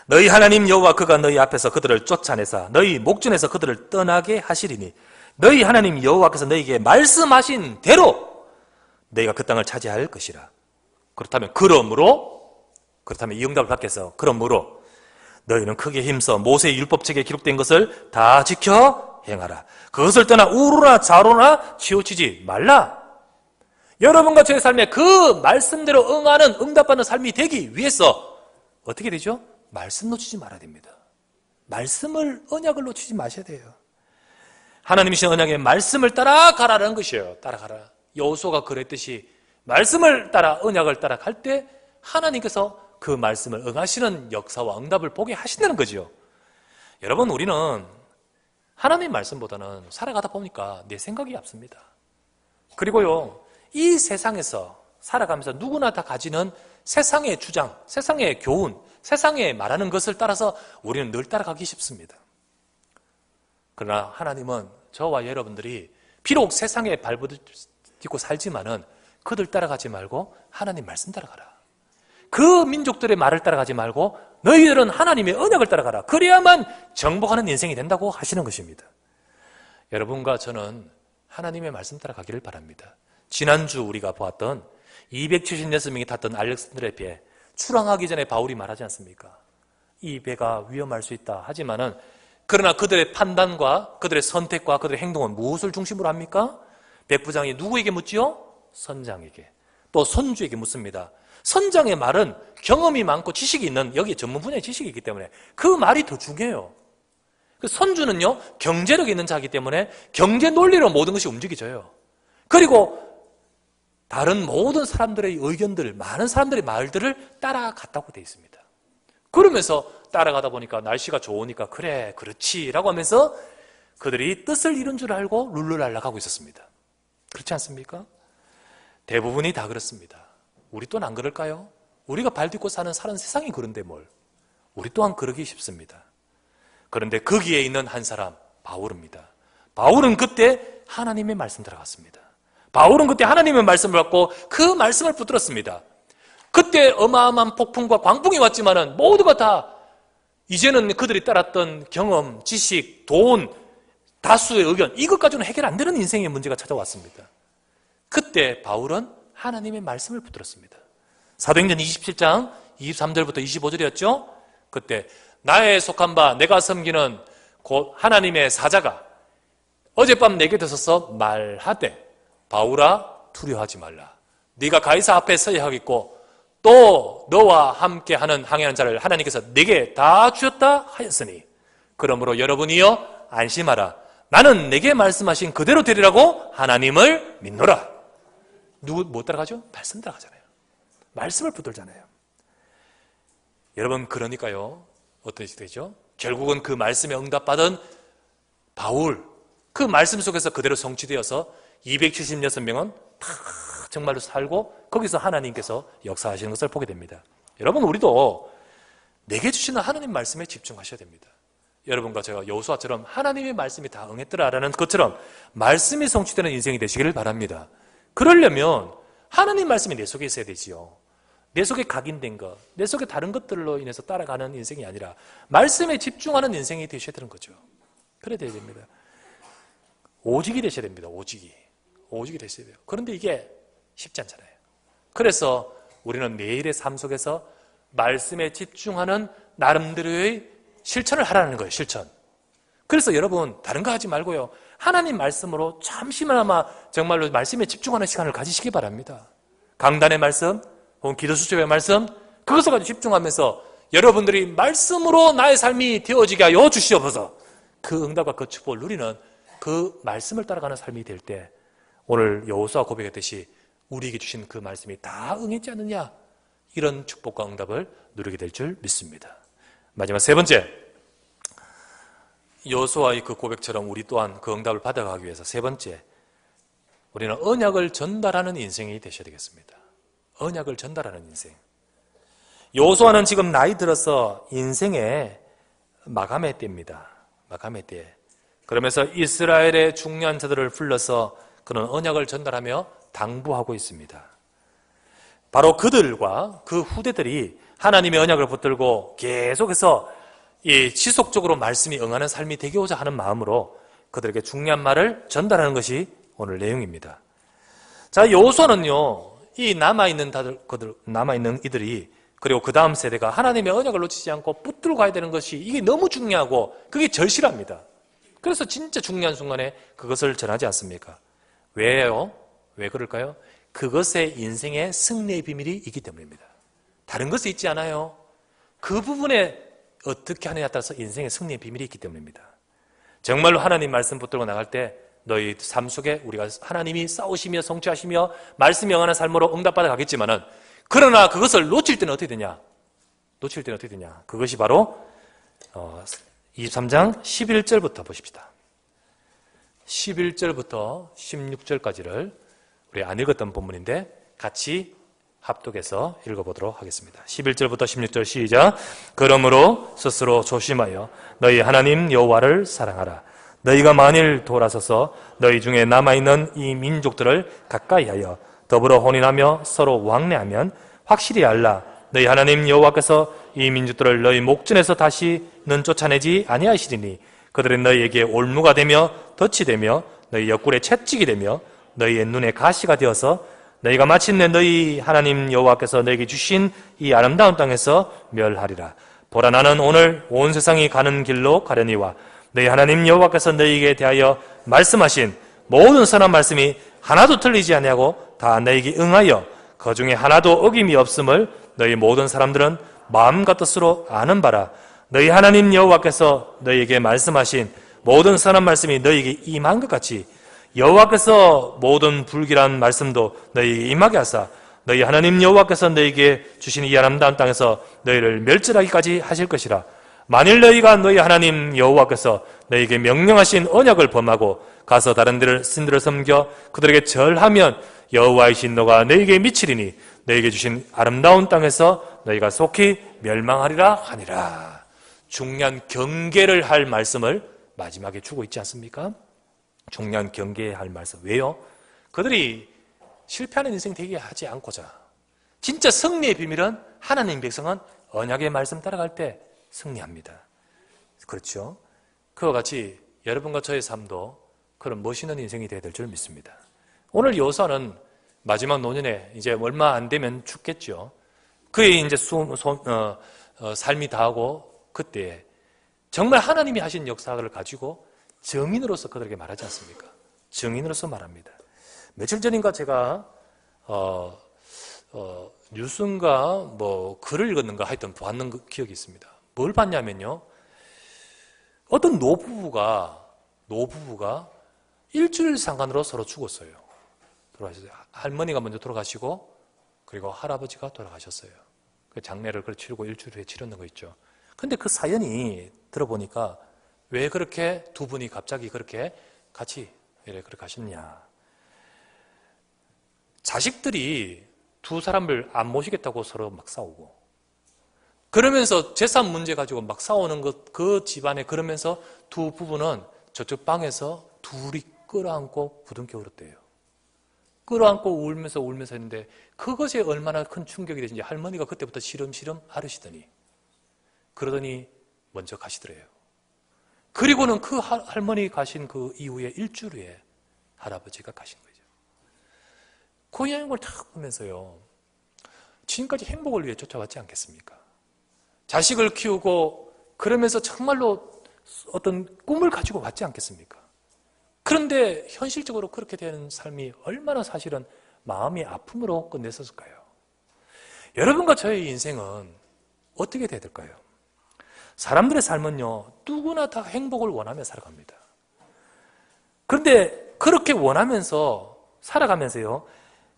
너희 하나님 여호와 그가 너희 앞에서 그들을 쫓아내사 너희 목전에서 그들을 떠나게 하시리니 너희 하나님 여호와께서 너희에게 말씀하신 대로 너희가 그 땅을 차지할 것이라. 그렇다면 이 응답을 받기 위해서 그러므로 너희는 크게 힘써 모세의 율법책에 기록된 것을 다 지켜 행하라. 그것을 떠나 우로나 좌로나 치우치지 말라. 여러분과 저의 삶에 그 말씀대로 응하는 응답받는 삶이 되기 위해서 어떻게 되죠? 말씀 놓치지 말아야 됩니다. 말씀을 언약을 놓치지 마셔야 돼요. 하나님이신 언약의 말씀을 따라가라는 것이에요. 따라가라. 여호수아가 그랬듯이 말씀을 따라 언약을 따라갈 때 하나님께서 그 말씀을 응하시는 역사와 응답을 보게 하신다는 거죠. 여러분 우리는 하나님 말씀보다는 살아가다 보니까 내 생각이 앞섭니다. 그리고요 이 세상에서 살아가면서 누구나 다 가지는 세상의 주장, 세상의 교훈, 세상에 말하는 것을 따라서 우리는 늘 따라가기 쉽습니다. 그러나 하나님은 저와 여러분들이 비록 세상에 발부딛고 살지만은 그들 따라가지 말고 하나님 말씀 따라가라. 그 민족들의 말을 따라가지 말고 너희들은 하나님의 언약을 따라가라. 그래야만 정복하는 인생이 된다고 하시는 것입니다. 여러분과 저는 하나님의 말씀 따라가기를 바랍니다. 지난주 우리가 보았던 276명이 탔던 알렉산드리아 배 출항하기 전에 바울이 말하지 않습니까? 이 배가 위험할 수 있다 하지만은 그러나 그들의 판단과 그들의 선택과 그들의 행동은 무엇을 중심으로 합니까? 백부장이 누구에게 묻지요? 선장에게. 또 선주에게 묻습니다. 선장의 말은 경험이 많고 지식이 있는 여기 전문 분야의 지식이 있기 때문에 그 말이 더 중요해요. 선주는요 경제력이 있는 자이기 때문에 경제 논리로 모든 것이 움직여져요. 그리고 다른 모든 사람들의 의견들, 많은 사람들의 말들을 따라갔다고 되어 있습니다. 그러면서 따라가다 보니까 날씨가 좋으니까 그래 그렇지 라고 하면서 그들이 뜻을 이룬 줄 알고 룰루랄라 가고 있었습니다. 그렇지 않습니까? 대부분이 다 그렇습니다. 우리 또한 안 그럴까요? 우리가 발딛고 사는 세상이 그런데 뭘. 우리 또한 그러기 쉽습니다. 그런데 거기에 있는 한 사람 바울입니다. 바울은 그때 하나님의 말씀 들어갔습니다. 바울은 그때 하나님의 말씀을 받고 그 말씀을 붙들었습니다. 그때 어마어마한 폭풍과 광풍이 왔지만은 모두가 다 이제는 그들이 따랐던 경험, 지식, 돈, 다수의 의견 이것까지는 해결 안 되는 인생의 문제가 찾아왔습니다. 그때 바울은 하나님의 말씀을 붙들었습니다. 사도행전 27장 23절부터 25절이었죠. 그때 나의 속한 바 내가 섬기는 곧 하나님의 사자가 어젯밤 내게 들어서서 말하되 바울아 두려워하지 말라. 네가 가이사 앞에 서야 하겠고 또 너와 함께하는 항해하는 자를 하나님께서 네게 다 주었다 하였으니 그러므로 여러분이여 안심하라. 나는 내게 말씀하신 그대로 되리라고 하나님을 믿노라. 누구 못 따라가죠? 말씀 따라가잖아요. 말씀을 붙들잖아요. 여러분, 그러니까요, 어떻게 되죠? 결국은 그 말씀에 응답받은 바울, 그 말씀 속에서 그대로 성취되어서 276명은 다 정말로 살고 거기서 하나님께서 역사하시는 것을 보게 됩니다. 여러분, 우리도 내게 주시는 하나님 말씀에 집중하셔야 됩니다. 여러분과 제가 여호수아처럼 하나님의 말씀이 다 응했더라라는 것처럼 말씀이 성취되는 인생이 되시기를 바랍니다. 그러려면 하나님 말씀이 내 속에 있어야 되지요. 내 속에 각인된 것, 내 속에 다른 것들로 인해서 따라가는 인생이 아니라 말씀에 집중하는 인생이 되셔야 되는 거죠. 그래야 됩니다. 오직이 되셔야 됩니다. 오직이 되셔야 돼요. 그런데 이게 쉽지 않잖아요. 그래서 우리는 매일의 삶 속에서 말씀에 집중하는 나름대로의 실천을 하라는 거예요. 실천. 그래서 여러분, 다른 거 하지 말고요, 하나님 말씀으로 잠시나마 정말로 말씀에 집중하는 시간을 가지시기 바랍니다. 강단의 말씀, 혹은 기도 수첩의 말씀, 그것을 가지고 집중하면서 여러분들이 말씀으로 나의 삶이 되어지게 하여 주시옵소서. 그 응답과 그 축복을 누리는 그 말씀을 따라가는 삶이 될 때 오늘 여호수아 고백했듯이 우리에게 주신 그 말씀이 다 응했지 않느냐, 이런 축복과 응답을 누리게 될 줄 믿습니다. 마지막 세 번째, 여호수아의 그 고백처럼 우리 또한 그 응답을 받아가기 위해서 세 번째, 우리는 언약을 전달하는 인생이 되셔야 되겠습니다. 언약을 전달하는 인생. 여호수아는 지금 나이 들어서 인생의 마감의 때입니다. 마감의 때. 그러면서 이스라엘의 중요한 자들을 불러서 그런 언약을 전달하며 당부하고 있습니다. 바로 그들과 그 후대들이 하나님의 언약을 붙들고 계속해서 이 지속적으로 말씀이 응하는 삶이 되고자 하는 마음으로 그들에게 중요한 말을 전달하는 것이 오늘 내용입니다. 자, 여호수아는요, 이 남아있는 이들이, 그리고 그 다음 세대가 하나님의 언약을 놓치지 않고 붙들고 가야 되는 것이 이게 너무 중요하고 그게 절실합니다. 그래서 진짜 중요한 순간에 그것을 전하지 않습니까? 왜요? 왜 그럴까요? 그것의 인생의 승리의 비밀이 있기 때문입니다. 다른 것이 있지 않아요. 그 부분에 어떻게 하느냐에 따라서 인생의 승리의 비밀이 있기 때문입니다. 정말로 하나님 말씀 붙들고 나갈 때 너희 삶 속에 우리가 하나님이 싸우시며 성취하시며 말씀이 영하는 삶으로 응답받아 가겠지만은, 그러나 그것을 놓칠 때는 어떻게 되냐? 그것이 바로 23장 11절부터 보십시다. 11절부터 16절까지를 우리 안 읽었던 본문인데 같이 합독해서 읽어보도록 하겠습니다. 11절부터 16절 시작. 그러므로 스스로 조심하여 너희 하나님 여호와를 사랑하라. 너희가 만일 돌아서서 너희 중에 남아있는 이 민족들을 가까이하여 더불어 혼인하며 서로 왕래하면 확실히 알라. 너희 하나님 여호와께서 이 민족들을 너희 목전에서 다시는 쫓아내지 아니하시리니 그들은 너희에게 올무가 되며 덫이 되며 너희 옆구리에 채찍이 되며 너희의 눈에 가시가 되어서 너희가 마침내 너희 하나님 여호와께서 너희에게 주신 이 아름다운 땅에서 멸하리라. 보라, 나는 오늘 온 세상이 가는 길로 가려니와 너희 하나님 여호와께서 너희에게 대하여 말씀하신 모든 선한 말씀이 하나도 틀리지 아니하고 다 너희에게 응하여 그 중에 하나도 어김이 없음을 너희 모든 사람들은 마음과 뜻으로 아는 바라. 너희 하나님 여호와께서 너희에게 말씀하신 모든 선한 말씀이 너희에게 임한 것 같이 여호와께서 모든 불길한 말씀도 너희에게 임하게 하사 너희 하나님 여호와께서 너희에게 주신 이 아름다운 땅에서 너희를 멸절하기까지 하실 것이라. 만일 너희가 너희 하나님 여호와께서 너희에게 명령하신 언약을 범하고 가서 다른 신들을 섬겨 그들에게 절하면 여호와의 진노가 너희에게 미치리니 너희에게 주신 아름다운 땅에서 너희가 속히 멸망하리라 하니라. 중요한 경계를 할 말씀을 마지막에 주고 있지 않습니까? 중요한 경계해야 할 말씀. 왜요? 그들이 실패하는 인생 되게 하지 않고자, 진짜 승리의 비밀은 하나님 백성은 언약의 말씀 따라갈 때 승리합니다. 그렇죠? 그와 같이 여러분과 저의 삶도 그런 멋있는 인생이 되어야 될 줄 믿습니다. 오늘 여호수아는 마지막 노년에 이제 얼마 안 되면 죽겠죠. 그의 이제 삶이 다하고 그때 정말 하나님이 하신 역사를 가지고 증인으로서 그들에게 말하지 않습니까? 증인으로서 말합니다. 며칠 전인가 제가 뉴스인가 뭐 글을 읽었는가 하여튼 봤는 기억이 있습니다. 뭘 봤냐면요, 어떤 노부부가 일주일 상간으로 서로 죽었어요. 돌아가셨어요. 할머니가 먼저 돌아가시고 그리고 할아버지가 돌아가셨어요. 그 장례를 치르고 일주일 후에 치렀는 거 있죠. 근데 그 사연이 들어보니까 왜 그렇게 두 분이 갑자기 그렇게 같이 그렇게 하셨냐. 자식들이 두 사람을 안 모시겠다고 서로 막 싸우고, 그러면서 재산 문제 가지고 막 싸우는 그 집안에, 그러면서 두 부부는 저쪽 방에서 둘이 끌어안고 부둥켜 울었대요. 끌어안고 울면서 했는데 그것이 얼마나 큰 충격이 되는지 할머니가 그때부터 시름시름 앓으시더니 그러더니 먼저 가시더래요. 그리고는 그 할머니 가신 그 이후에 일주일 후에 할아버지가 가신 거죠. 그 여행을 딱 보면서요, 지금까지 행복을 위해 쫓아왔지 않겠습니까? 자식을 키우고 그러면서 정말로 어떤 꿈을 가지고 왔지 않겠습니까? 그런데 현실적으로 그렇게 되는 삶이 얼마나 사실은 마음이 아픔으로 끝냈었을까요? 여러분과 저의 인생은 어떻게 돼야 될까요? 사람들의 삶은요, 누구나 다 행복을 원하며 살아갑니다. 그런데 그렇게 원하면서 살아가면서요,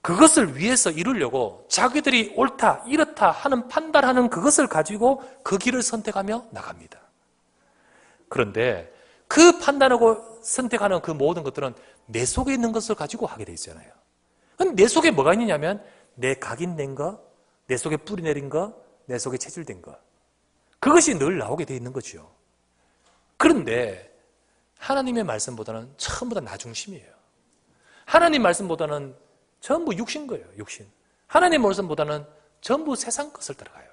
그것을 위해서 이루려고 자기들이 옳다, 이렇다 하는 판단하는 그것을 가지고 그 길을 선택하며 나갑니다. 그런데 그 판단하고 선택하는 그 모든 것들은 내 속에 있는 것을 가지고 하게 돼 있잖아요. 내 속에 뭐가 있느냐면 내 각인된 거, 내 속에 뿌리 내린 거, 내 속에 체질된 거, 그것이 늘 나오게 돼 있는 거죠. 그런데 하나님의 말씀보다는 전부 다 나 중심이에요. 하나님 말씀보다는 전부 육신 거예요. 육신. 하나님 말씀보다는 전부 세상 것을 따라가요.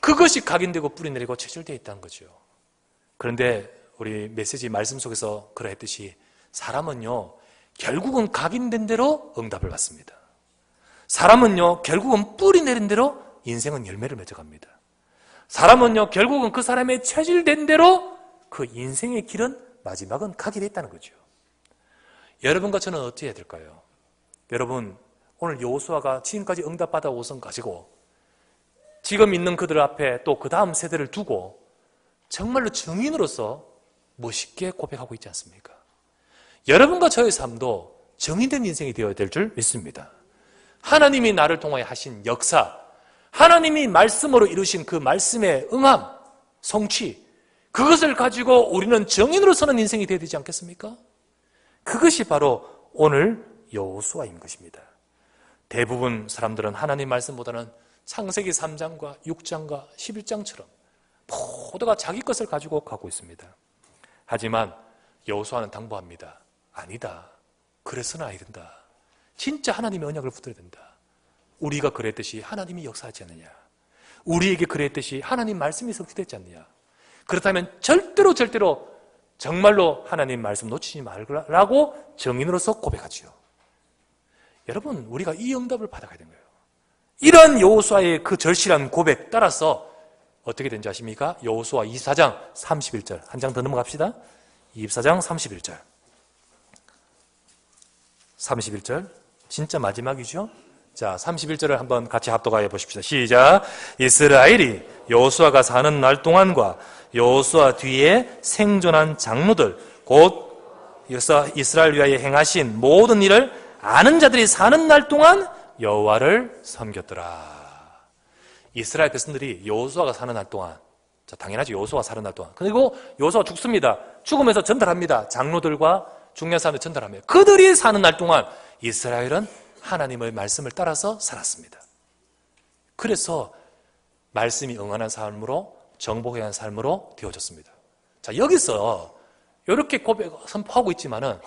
그것이 각인되고 뿌리 내리고 체질되어 있다는 거죠. 그런데 우리 메시지 말씀 속에서 그러했듯이 사람은요, 결국은 각인된 대로 응답을 받습니다. 사람은요, 결국은 뿌리 내린 대로 인생은 열매를 맺어갑니다. 사람은요, 결국은 그 사람의 체질된 대로 그 인생의 길은 마지막은 가게 돼 있다는 거죠. 여러분과 저는 어떻게 해야 될까요? 여러분, 오늘 여호수아가 지금까지 응답받아 오선 가지고 지금 있는 그들 앞에 또 그 다음 세대를 두고 정말로 증인으로서 멋있게 고백하고 있지 않습니까? 여러분과 저의 삶도 증인된 인생이 되어야 될 줄 믿습니다. 하나님이 나를 통하여 하신 역사, 하나님이 말씀으로 이루신 그 말씀의 응함, 성취, 그것을 가지고 우리는 증인으로 서는 인생이 되어야 되지 않겠습니까? 그것이 바로 오늘 여호수아인 것입니다. 대부분 사람들은 하나님 말씀보다는 창세기 3장과 6장과 11장처럼 모두가 자기 것을 가지고 가고 있습니다. 하지만 여호수아는 당부합니다. 아니다. 그래서는 아니 된다. 진짜 하나님의 언약을 붙들어야 된다. 우리가 그랬듯이 하나님이 역사하지 않느냐. 우리에게 그랬듯이 하나님 말씀이 성취되지 않느냐. 그렇다면 절대로 정말로 하나님 말씀 놓치지 말라고 증인으로서 고백하지요. 여러분, 우리가 이 응답을 받아가야 되는 거예요. 이런 여호수아의 그 절실한 고백 따라서 어떻게 된지 아십니까? 여호수아 24장 31절. 한 장 더 넘어갑시다. 24장 31절. 31절. 진짜 마지막이죠? 자, 31절을 한번 같이 합독하여 보십시다. 시작. 이스라엘이 여호수아가 사는 날 동안과 여호수아 뒤에 생존한 장로들, 곧 이스라엘 위하여 행하신 모든 일을 아는 자들이 사는 날 동안 여호와를 섬겼더라. 이스라엘 백성들이 여호수아가 사는 날 동안, 자, 당연하죠. 여호수아가 사는 날 동안. 그리고 여호수아가 죽습니다. 죽으면서 전달합니다. 장로들과 중요한 사람들 전달합니다. 그들이 사는 날 동안 이스라엘은 하나님의 말씀을 따라서 살았습니다. 그래서 말씀이 응하는 삶으로, 정복해야 하는 삶으로 되어졌습니다. 자, 여기서 이렇게 선포하고 있지만은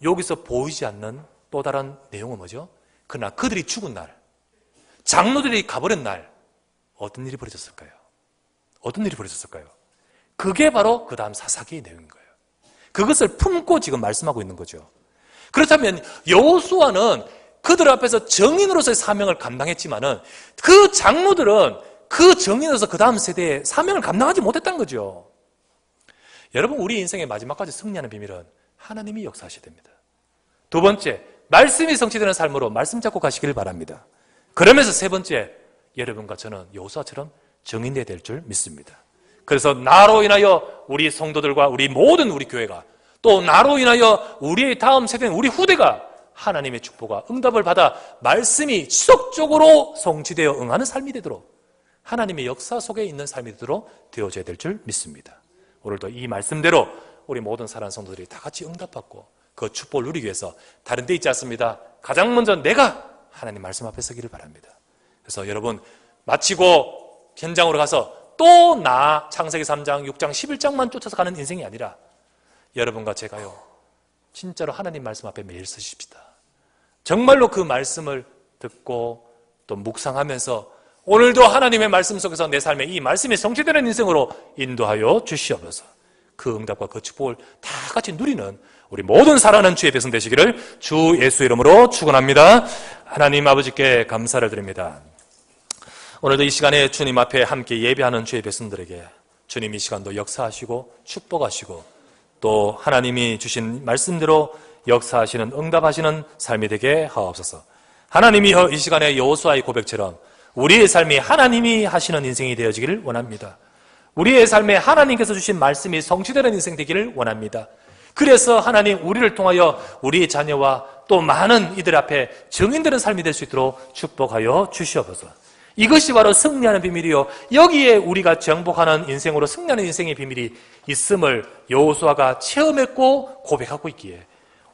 여기서 보이지 않는 또 다른 내용은 뭐죠? 그러나 그들이 죽은 날, 장로들이 가버린 날 어떤 일이 벌어졌을까요? 어떤 일이 벌어졌을까요? 그게 바로 그 다음 사사기의 내용인 거예요. 그것을 품고 지금 말씀하고 있는 거죠. 그렇다면 여호수아는 그들 앞에서 정인으로서의 사명을 감당했지만은 그 장로들은 그 정인으로서 그 다음 세대의 사명을 감당하지 못했다는 거죠. 여러분, 우리 인생의 마지막까지 승리하는 비밀은 하나님이 역사하셔야 됩니다. 두 번째, 말씀이 성취되는 삶으로 말씀 잡고 가시길 바랍니다. 그러면서 세 번째, 여러분과 저는 여호수아처럼 정인되어야 될 줄 믿습니다. 그래서 나로 인하여 우리 성도들과 우리 모든 우리 교회가, 또 나로 인하여 우리의 다음 세대는 우리 후대가 하나님의 축복과 응답을 받아 말씀이 지속적으로 성취되어 응하는 삶이 되도록, 하나님의 역사 속에 있는 삶이 되도록 되어져야 될 줄 믿습니다. 오늘도 이 말씀대로 우리 모든 사랑하는 성도들이 다 같이 응답받고 그 축복을 누리기 위해서 다른 데 있지 않습니다. 가장 먼저 내가 하나님 말씀 앞에 서기를 바랍니다. 그래서 여러분, 마치고 현장으로 가서 또 나 창세기 3장, 6장, 11장만 쫓아서 가는 인생이 아니라 여러분과 제가요, 진짜로 하나님 말씀 앞에 매일 서십시다. 정말로 그 말씀을 듣고 또 묵상하면서 오늘도 하나님의 말씀 속에서 내 삶에 이 말씀이 성취되는 인생으로 인도하여 주시옵소서. 그 응답과 그 축복을 다 같이 누리는 우리 모든 사랑하는 주의 백성 되시기를 주 예수 이름으로 축원합니다. 하나님 아버지께 감사를 드립니다. 오늘도 이 시간에 주님 앞에 함께 예배하는 주의 백성들에게 주님 이 시간도 역사하시고 축복하시고 또 하나님이 주신 말씀대로 역사하시는 응답하시는 삶이 되게 하옵소서. 하나님이 이 시간에 여호수아의 고백처럼 우리의 삶이 하나님이 하시는 인생이 되어지기를 원합니다. 우리의 삶에 하나님께서 주신 말씀이 성취되는 인생 되기를 원합니다. 그래서 하나님, 우리를 통하여 우리의 자녀와 또 많은 이들 앞에 증인되는 삶이 될 수 있도록 축복하여 주시옵소서. 이것이 바로 승리하는 비밀이요, 여기에 우리가 정복하는 인생으로 승리하는 인생의 비밀이 있음을 여호수아가 체험했고 고백하고 있기에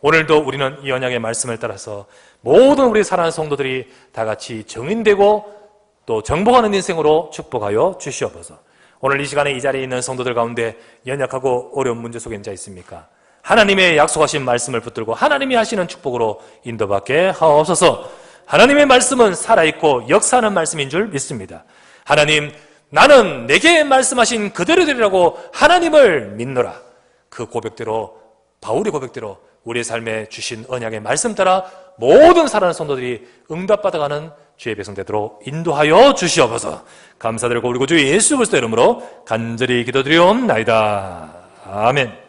오늘도 우리는 이 언약의 말씀을 따라서 모든 우리 사랑하는 성도들이 다 같이 정인되고 또 정복하는 인생으로 축복하여 주시옵소서. 오늘 이 시간에 이 자리에 있는 성도들 가운데 연약하고 어려운 문제 속에 있는 자 있습니까? 하나님의 약속하신 말씀을 붙들고 하나님이 하시는 축복으로 인도받게 하옵소서. 하나님의 말씀은 살아있고 역사하는 말씀인 줄 믿습니다. 하나님, 나는 내게 말씀하신 그대로 되리라고 하나님을 믿노라. 그 고백대로, 바울의 고백대로 우리의 삶에 주신 언약의 말씀 따라 모든 사랑하는 성도들이 응답받아가는 주의 백성 되도록 인도하여 주시옵소서. 감사드리고 우리 구주 예수 그리스도 이름으로 간절히 기도드리옵나이다. 아멘.